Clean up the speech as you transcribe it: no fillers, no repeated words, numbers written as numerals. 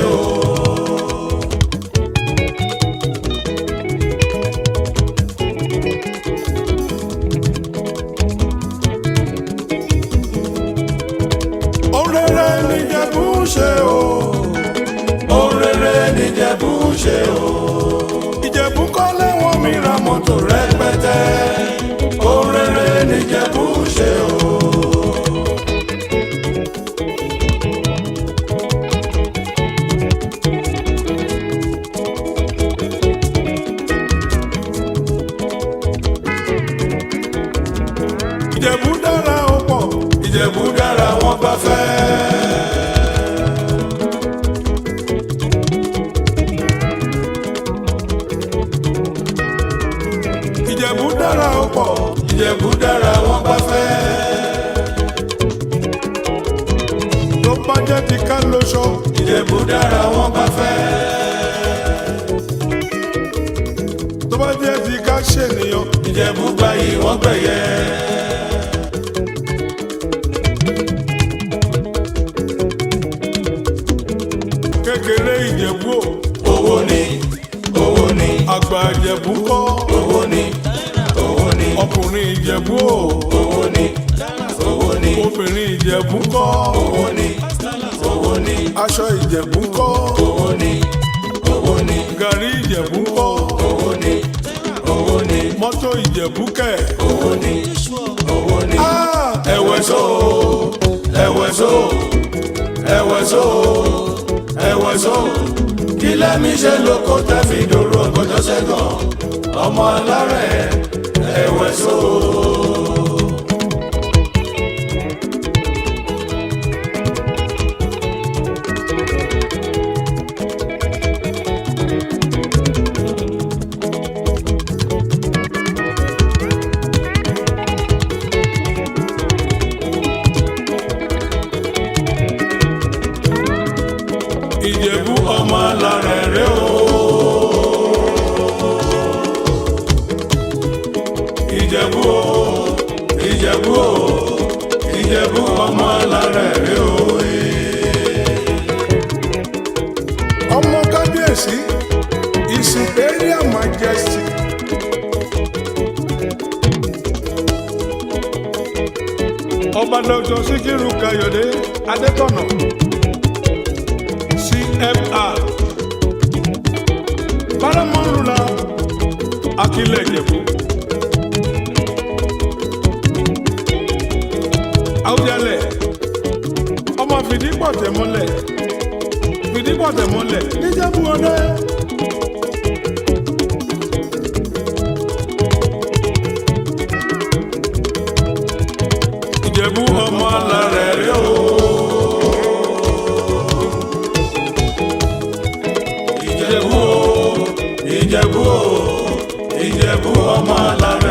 o. Orere n'Ìjẹ̀bú ṣe o. Orere n'Ìjẹ̀bú ṣe o. Ìjẹ̀bú kọ́lé wọn mi ra mọ́tò rẹpẹtẹ. Orere n'Ìjẹ̀bú ṣe o. Ìjẹ̀bú dára ó pọ̀, Ìjẹ̀bú dára wọ́n bá fẹ́. Ìjẹ̀bú dára ó pọ̀, Ìjẹ̀bú dára wọ́n bá fẹ́. Tó bá jẹ́ ti ká lóṣọ, Ìjẹ̀bú dára wọ́n bá fẹ́. Tó bá jẹ́ ti ká ṣènìyàn, Ìjẹ̀bú gbayì wọ́n gbẹ̀yẹ. Kékeré Ìjẹ̀bú o, owó ni, owó ni. Àgbà Ìjẹ̀bú kọ́, owó ni, owó ni. Ọkùnrin Ìjẹ̀bú o, owó ni, owó ni. Obìnrin Ìjẹ̀bú kọ́, owó ni, owó ni. Aṣọ Ìjẹ̀bú kọ́, owó ni, owó ni. Gàrí Ìjẹ̀bú kọ́, owó ni, owó ni. Mọ́tò Ìjẹ̀bú kẹ̀, owó ni, owó ni. Ẹ̀wẹ̀só, ẹ̀wẹ̀só, ẹ̀wẹ̀só, ẹ̀wẹ̀só. Kí lẹ́mí ṣe lóko tẹ́ fi dòrò ọgọ́jọ́ ṣẹ́gun ọmọ alárẹ̀ ẹ̀wẹ̀só. Ìjẹ̀bú ọmọ alárẹ̀ rẹ̀ o. Ìjẹ̀bú o, Ìjẹ̀bú o, Ìjẹ̀bú ọmọ alárẹ̀ rẹ̀ o. Ọmọ kábíyèsí, His Imperial Majesty. Ọba Dr. Síkírù Káyọ̀dé Adétọ̀nà. CFR Paramount ruler Akílẹ̀ Ìjẹ̀bú. Àwùjalẹ̀ ọmọ fìdípọ̀tẹ̀ mọ́lẹ̀ n'Ìjẹ̀bú Òde. Ìjẹ̀bú ọmọ alárẹ̀ rẹ̀ o. Ìjẹ̀bú o, Ìjẹ̀bú o, Ìjẹ̀bú ọmọ alárẹ̀.